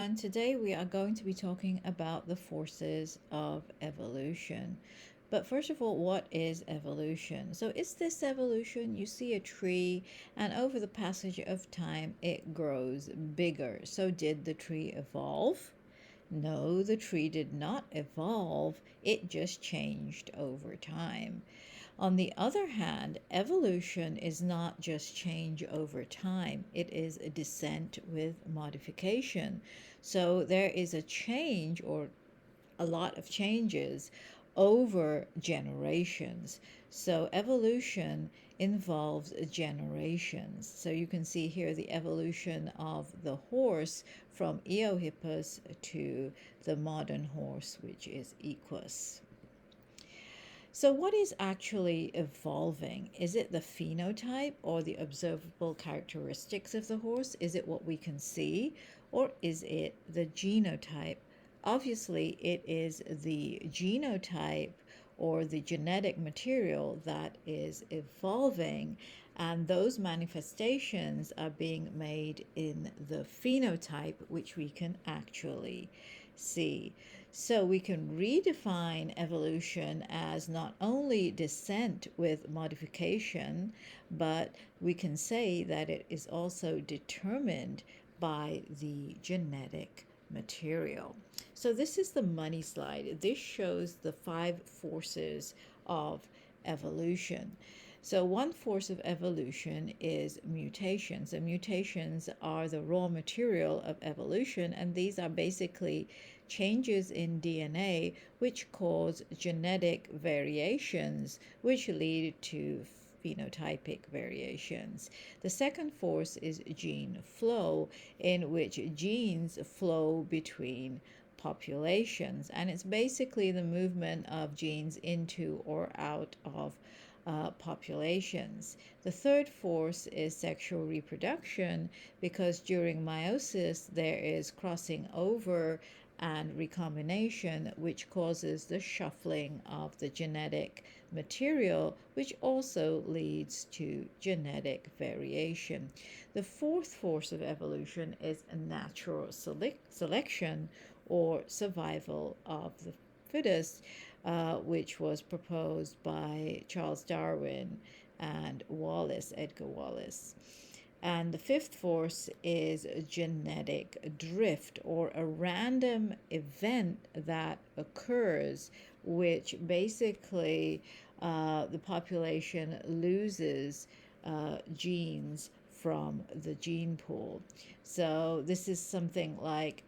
And today we are going to be talking about the forces of evolution. But first of all, what is evolution? So, is this evolution? You see a tree, and over the passage of time, it grows bigger. So, did the tree evolve? No, the tree did not evolve, it just changed over time. On the other hand, evolution is not just change over time, it is a descent with modification. So there is a change or a lot of changes over generations. So evolution involves generations. So you can see here the evolution of the horse from Eohippus to the modern horse, which is Equus. So, what is actually evolving? Is it the phenotype or the observable characteristics of the horse? Is it what we can see? Or is it the genotype? Obviously, it is the genotype or the genetic material that is evolving, and those manifestations are being made in the phenotype, which we can actually see. So we can redefine evolution as not only descent with modification, but we can say that it is also determined by the genetic material. So this is the money slide. This shows the 5 forces of evolution. So one force of evolution is mutations. And mutations are the raw material of evolution, and these are basically changes in DNA which cause genetic variations which lead to phenotypic variations. The second force is gene flow, in which genes flow between populations, and it's basically the movement of genes into or out of populations. The third force is sexual reproduction, because during meiosis there is crossing over and recombination, which causes the shuffling of the genetic material, which also leads to genetic variation. The fourth force of evolution is natural selection or survival of the fittest, which was proposed by Charles Darwin and Edgar Wallace. And the fifth force is genetic drift, or a random event that occurs, which basically the population loses genes from the gene pool. So this is something like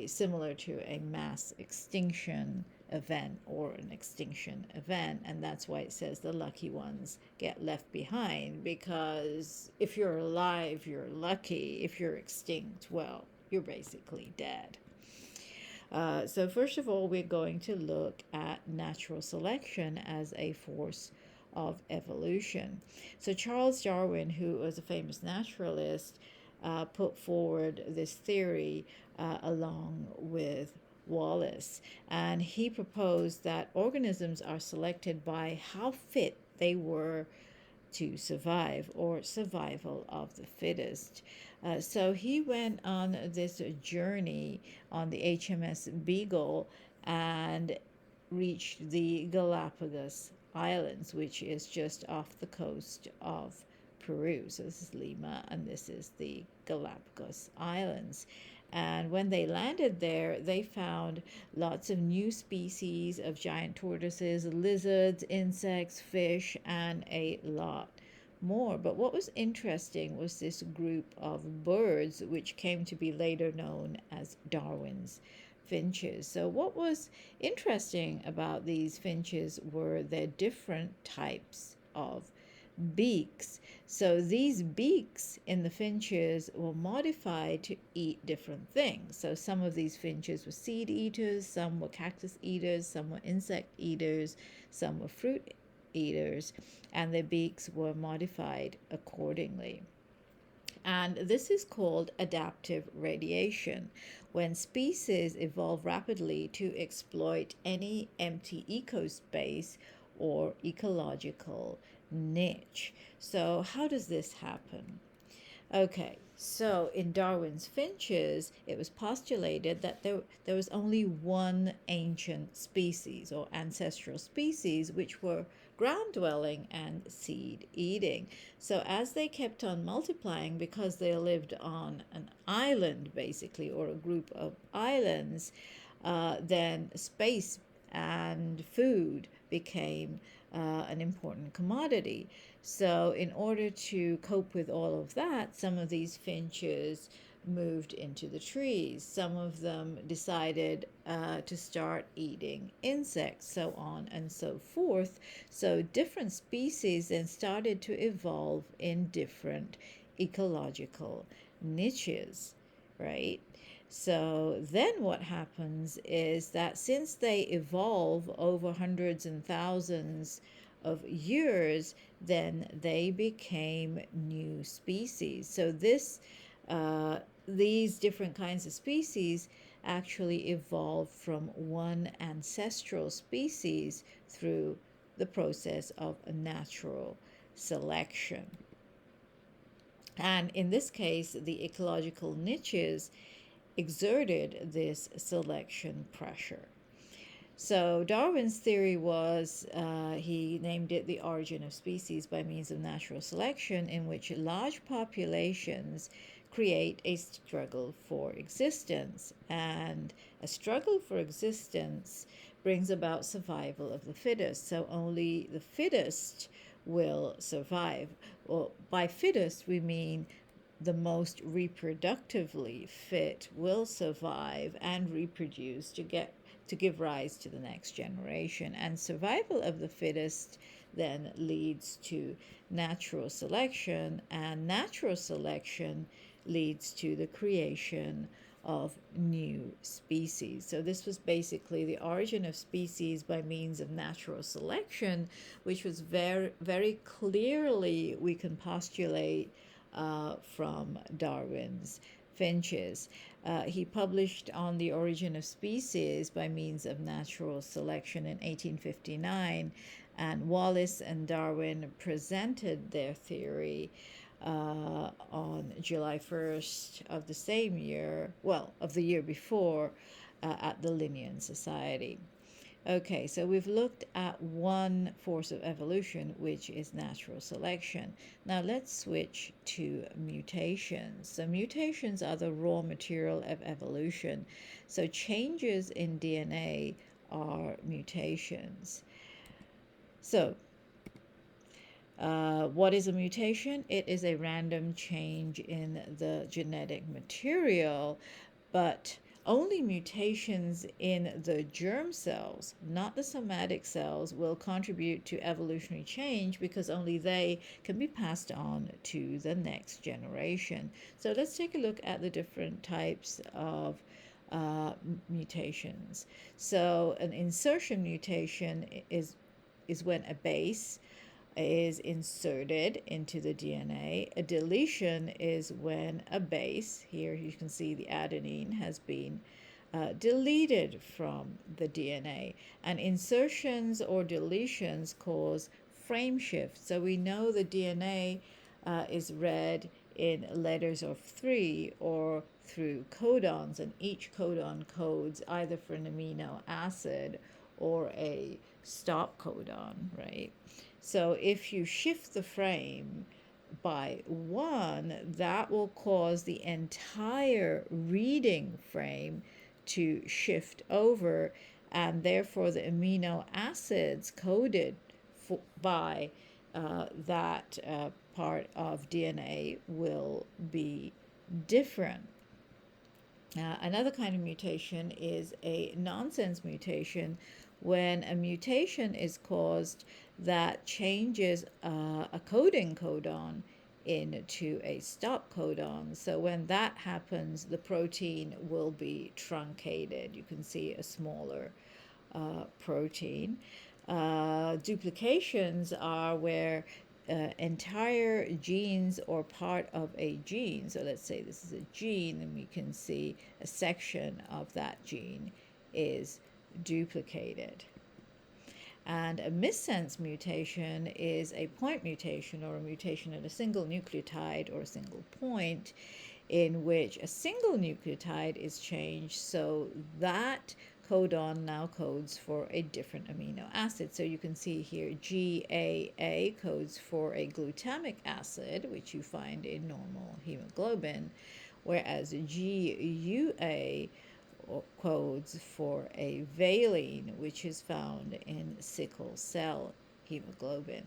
similar to a mass extinction event or an extinction event, and that's why it says the lucky ones get left behind, because if you're alive, you're lucky. If you're extinct, well, you're basically dead. So first of all, we're going to look at natural selection as a force of evolution. So Charles Darwin, who was a famous naturalist, put forward this theory along with Wallace, and he proposed that organisms are selected by how fit they were to survive, or survival of the fittest. So he went on this journey on the HMS Beagle and reached the Galapagos Islands, which is just off the coast of Peru. So this is Lima, and this is the Galapagos Islands. And when they landed there, they found lots of new species of giant tortoises, lizards, insects, fish, and a lot more. But what was interesting was this group of birds, which came to be later known as Darwin's finches. So what was interesting about these finches were their different types of beaks. So these beaks in the finches were modified to eat different things. So some of these finches were seed eaters, some were cactus eaters, some were insect eaters, some were fruit eaters, and their beaks were modified accordingly. And this is called adaptive radiation, when species evolve rapidly to exploit any empty ecospace or ecological niche. So how does this happen? Okay, So, in Darwin's finches, it was postulated that there was only one ancient species or ancestral species, which were ground dwelling and seed eating. So, as they kept on multiplying, because they lived on an island basically, or a group of islands, then space and food became an important commodity. So, in order to cope with all of that, some of these finches moved into the trees. Some of them decided to start eating insects, so on and so forth. So, different species then started to evolve in different ecological niches, right? So then what happens is that since they evolve over hundreds and thousands of years, then they became new species. So these different kinds of species actually evolved from one ancestral species through the process of natural selection. And in this case, the ecological niches exerted this selection pressure. So Darwin's theory was, he named it the origin of species by means of natural selection, in which large populations create a struggle for existence. And a struggle for existence brings about survival of the fittest. So only the fittest will survive. Well, by fittest, we mean the most reproductively fit will survive and reproduce to give rise to the next generation. And survival of the fittest then leads to natural selection, and natural selection leads to the creation of new species. So this was basically the origin of species by means of natural selection, which was very clearly, we can postulate, from Darwin's finches. He published on the origin of species by means of natural selection in 1859, and Wallace and Darwin presented their theory on July 1st of the same year, well, of the year before, at the Linnean Society. Okay, so we've looked at one force of evolution, which is natural selection. Now let's switch to mutations. So mutations are the raw material of evolution. So changes in DNA are mutations. So what is a mutation? It is a random change in the genetic material, but only mutations in the germ cells, not the somatic cells, will contribute to evolutionary change, because only they can be passed on to the next generation. So let's take a look at the different types of mutations. So an insertion mutation is when a base is inserted into the DNA. A deletion is when a base, here you can see the adenine, has been deleted from the DNA. And insertions or deletions cause frame shifts. So we know the DNA is read in letters of 3 or through codons, and each codon codes either for an amino acid or a stop codon, right? So if you shift the frame by 1, that will cause the entire reading frame to shift over, and therefore the amino acids coded by that part of DNA will be different. Another kind of mutation is a nonsense mutation, when a mutation is caused that changes a coding codon into a stop codon. So when that happens, the protein will be truncated. You can see a smaller protein. Duplications are where entire genes or part of a gene, so let's say this is a gene, and we can see a section of that gene is duplicated. And a missense mutation is a point mutation, or a mutation at a single nucleotide or a single point, in which a single nucleotide is changed, so that codon now codes for a different amino acid. So you can see here GAA codes for a glutamic acid, which you find in normal hemoglobin, whereas GUA codes for a valine, which is found in sickle cell hemoglobin.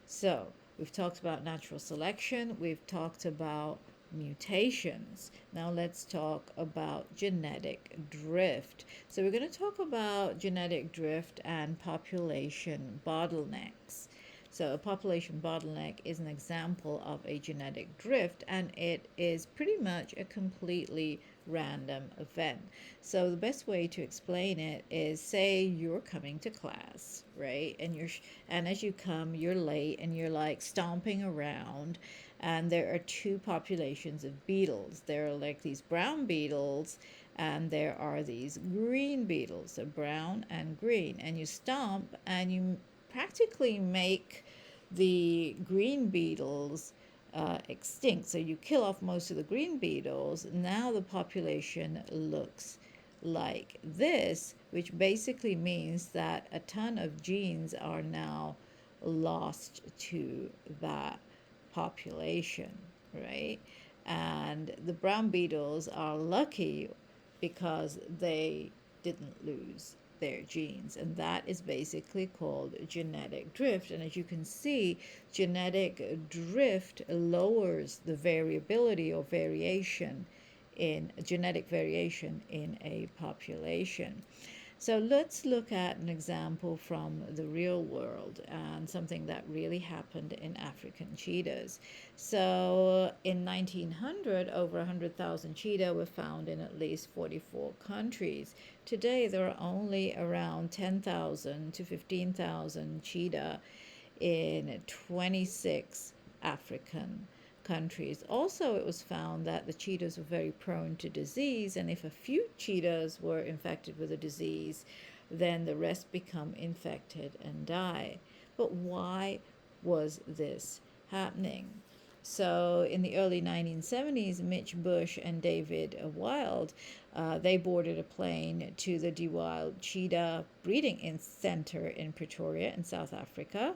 So we've talked about natural selection, we've talked about mutations. Now let's talk about genetic drift. So we're going to talk about genetic drift and population bottlenecks. So a population bottleneck is an example of a genetic drift, and it is pretty much a completely random event. So the best way to explain it is, say you're coming to class, right? And as you come, you're late and you're like stomping around, and there are two populations of beetles. There are like these brown beetles, and there are these green beetles, so brown and green. And you stomp and you practically make the green beetles extinct. So you kill off most of the green beetles. Now the population looks like this, which basically means that a ton of genes are now lost to that population, right? And the brown beetles are lucky because they didn't lose their genes, and that is basically called genetic drift. And as you can see, genetic drift lowers the variability or variation in genetic variation in a population. So let's look at an example from the real world and something that really happened in African cheetahs. So in 1900, over 100,000 cheetah were found in at least 44 countries. Today, there are only around 10,000 to 15,000 cheetah in 26 African countries. Also, it was found that the cheetahs were very prone to disease, and if a few cheetahs were infected with a disease, then the rest become infected and die. But why was this happening? So in the early 1970s, Mitch Bush and David Wild, they boarded a plane to the De Wild Cheetah Breeding Center in Pretoria in South Africa,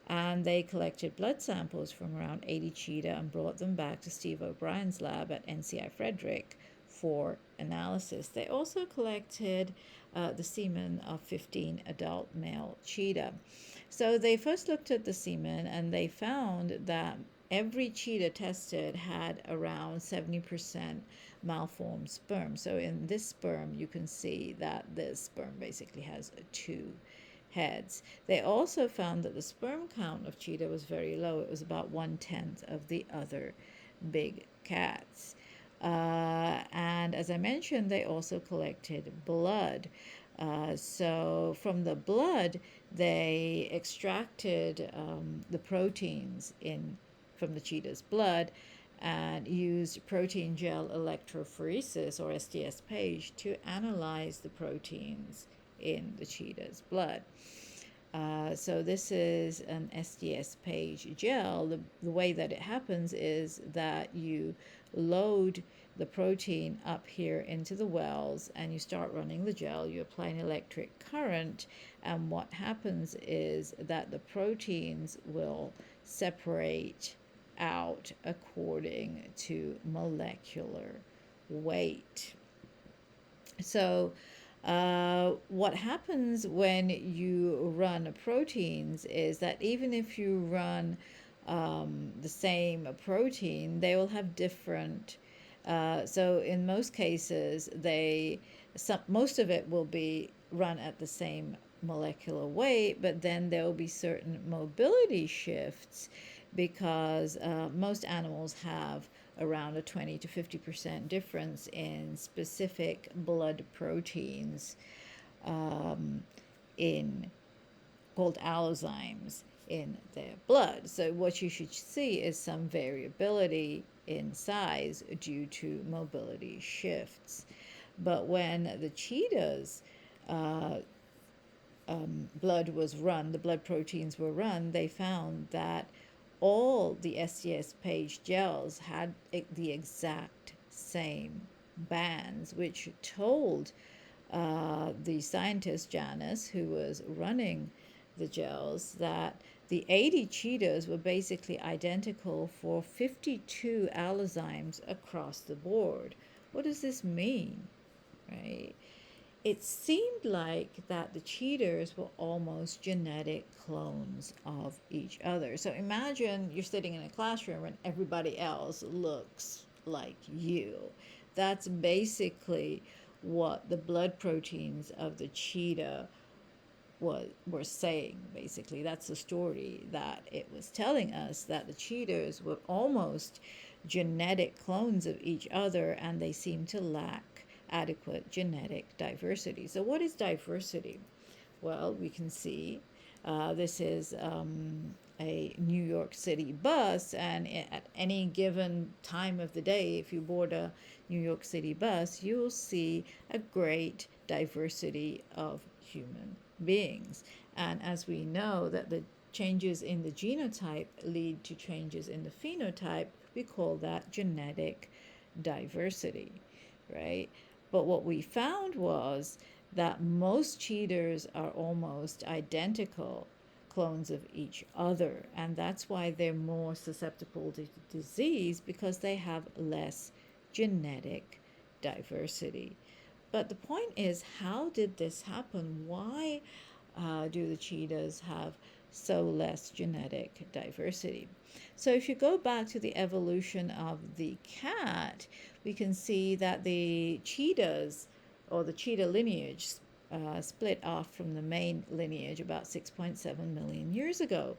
and they collected blood samples from around 80 cheetah and brought them back to Steve O'Brien's lab at NCI Frederick for analysis. They also collected the semen of 15 adult male cheetah. So they first looked at the semen, and they found that every cheetah tested had around 70% malformed sperm. So in this sperm, you can see that this sperm basically has two heads. They also found that the sperm count of cheetah was very low. It was about 1/10 of the other big cats. And as I mentioned, they also collected blood. So from the blood, they extracted the proteins from the cheetah's blood and used protein gel electrophoresis, or STS page, to analyze the proteins in the cheetah's blood. So this is an STS page gel. The way that it happens is that you load the protein up here into the wells and you start running the gel. You apply an electric current, and what happens is that the proteins will separate out according to molecular weight. So what happens when you run proteins is that even if you run the same protein, they will have different. So in most cases, most of it will be run at the same molecular weight, but then there will be certain mobility shifts because most animals have around a 20 to 50% difference in specific blood proteins called allozymes in their blood. So what you should see is some variability in size due to mobility shifts. But when the cheetah's blood was run, the blood proteins were run, they found that all the STS page gels had the exact same bands, which told the scientist Janice, who was running the gels, that the 80 cheetahs were basically identical for 52 allozymes across the board. What does this mean, right? It seemed like that the cheaters were almost genetic clones of each other. So imagine you're sitting in a classroom and everybody else looks like you. That's basically what the blood proteins of the cheetah were saying. Basically, that's the story that it was telling us, that the cheetahs were almost genetic clones of each other, and they seem to lack adequate genetic diversity. So what is diversity? Well, we can see this is a New York City bus, and at any given time of the day, if you board a New York City bus, you'll see a great diversity of human beings. And as we know that the changes in the genotype lead to changes in the phenotype, we call that genetic diversity, right? But what we found was that most cheaters are almost identical clones of each other, and that's why they're more susceptible to disease, because they have less genetic diversity. But the point is, how did this happen? Why do the cheetahs have so less genetic diversity? So if you go back to the evolution of the cat, we can see that the cheetahs, or the cheetah lineage, split off from the main lineage about 6.7 million years ago.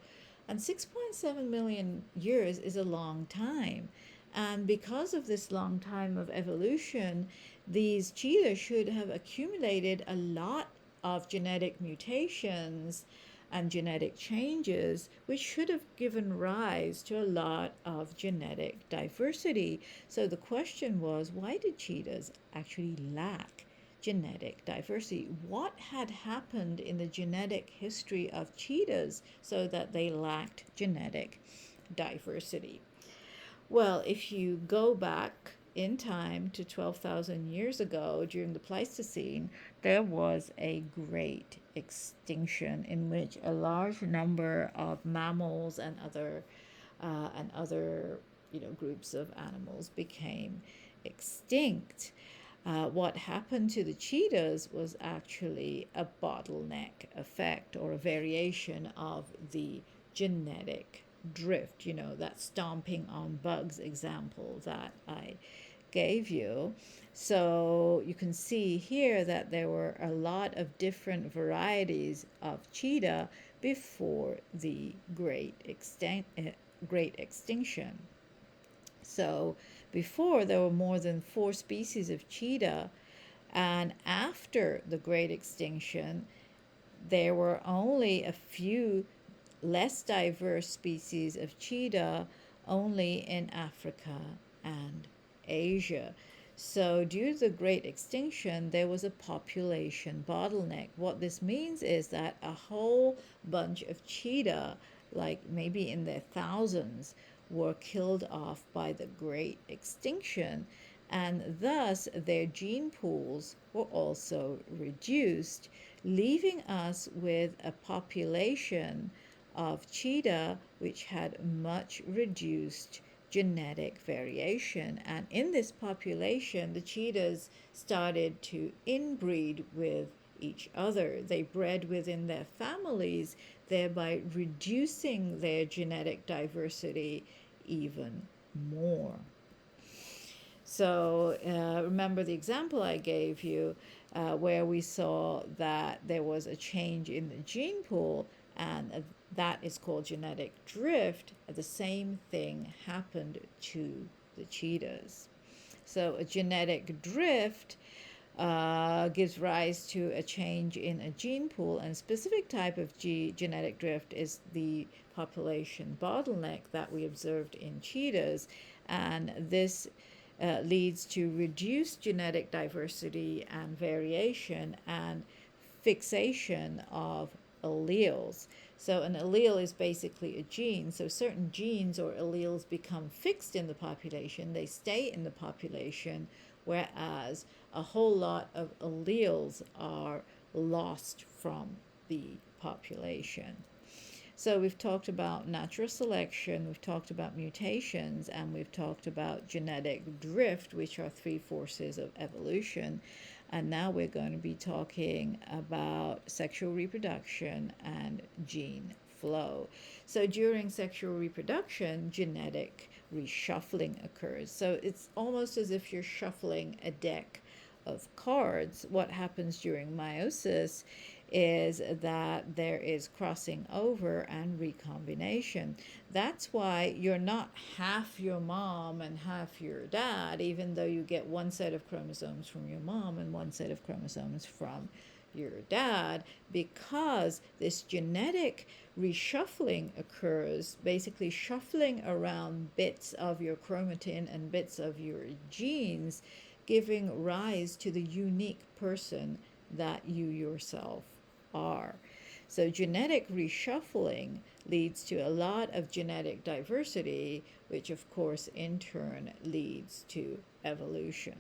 And 6.7 million years is a long time. And because of this long time of evolution, these cheetahs should have accumulated a lot of genetic mutations and genetic changes, which should have given rise to a lot of genetic diversity. So the question was, why did cheetahs actually lack genetic diversity? What had happened in the genetic history of cheetahs so that they lacked genetic diversity? Well, if you go back in time to 12,000 years ago, during the Pleistocene, there was a great extinction in which a large number of mammals and other groups of animals became extinct. What happened to the cheetahs was actually a bottleneck effect, or a variation of the genetic drift, that stomping on bugs example that I gave you. So you can see here that there were a lot of different varieties of cheetah before the great extinction. So before, there were more than 4 species of cheetah, and after the great extinction, there were only a few less diverse species of cheetah, only in Africa and Asia. So due to the great extinction, there was a population bottleneck. What this means is that a whole bunch of cheetah, like maybe in their thousands, were killed off by the great extinction, and thus their gene pools were also reduced, leaving us with a population of cheetah which had much reduced genetic variation. And in this population, the cheetahs started to inbreed with each other. They bred within their families, thereby reducing their genetic diversity even more. So remember the example I gave you, where we saw that there was a change in the gene pool, and that is called genetic drift. The same thing happened to the cheetahs. So a genetic drift gives rise to a change in a gene pool, and a specific type of genetic drift is the population bottleneck that we observed in cheetahs, and this leads to reduced genetic diversity and variation, and fixation of alleles. So an allele is basically a gene. So certain genes or alleles become fixed in the population, they stay in the population, whereas a whole lot of alleles are lost from the population. So we've talked about natural selection, we've talked about mutations, and we've talked about genetic drift, which are three forces of evolution. And now we're going to be talking about sexual reproduction and gene flow. So during sexual reproduction, genetic reshuffling occurs. So it's almost as if you're shuffling a deck of cards. What happens during meiosis is that there is crossing over and recombination. That's why you're not half your mom and half your dad, even though you get one set of chromosomes from your mom and one set of chromosomes from your dad, because this genetic reshuffling occurs, basically shuffling around bits of your chromatin and bits of your genes, giving rise to the unique person that you yourself are. So genetic reshuffling leads to a lot of genetic diversity, which of course in turn leads to evolution.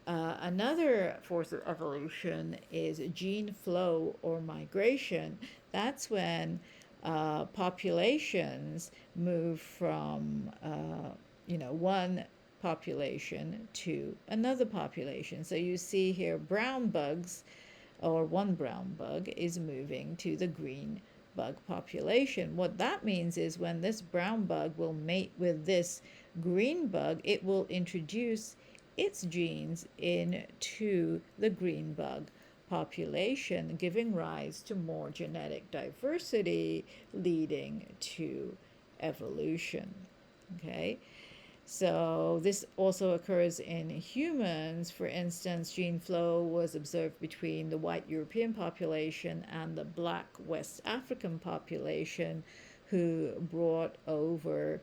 Another force of evolution is gene flow or migration. That's when populations move from one population to another population. So you see here brown bugs, or one brown bug is moving to the green bug population. What that means is when this brown bug will mate with this green bug, it will introduce its genes into the green bug population, giving rise to more genetic diversity, leading to evolution. Okay? So this also occurs in humans. For instance, gene flow was observed between the white European population and the black West African population, who brought over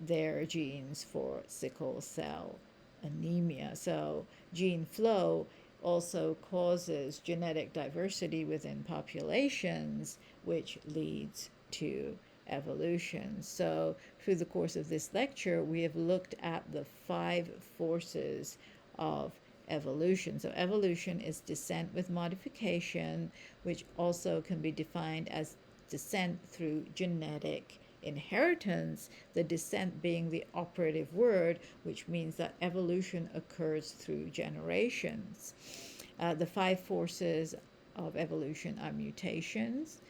their genes for sickle cell anemia. So gene flow also causes genetic diversity within populations, which leads to evolution. So through the course of this lecture, we have looked at the 5 forces of evolution. So evolution is descent with modification, which also can be defined as descent through genetic inheritance, the descent being the operative word, which means that evolution occurs through generations. The 5 forces of evolution are mutations,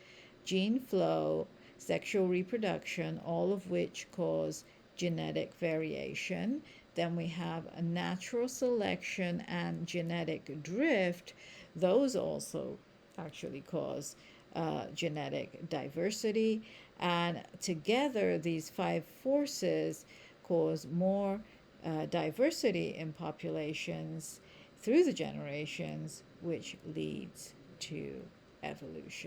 gene flow, sexual reproduction, all of which cause genetic variation. Then we have a natural selection and genetic drift. Those also actually cause genetic diversity. And together, these 5 forces cause more diversity in populations through the generations, which leads to evolution.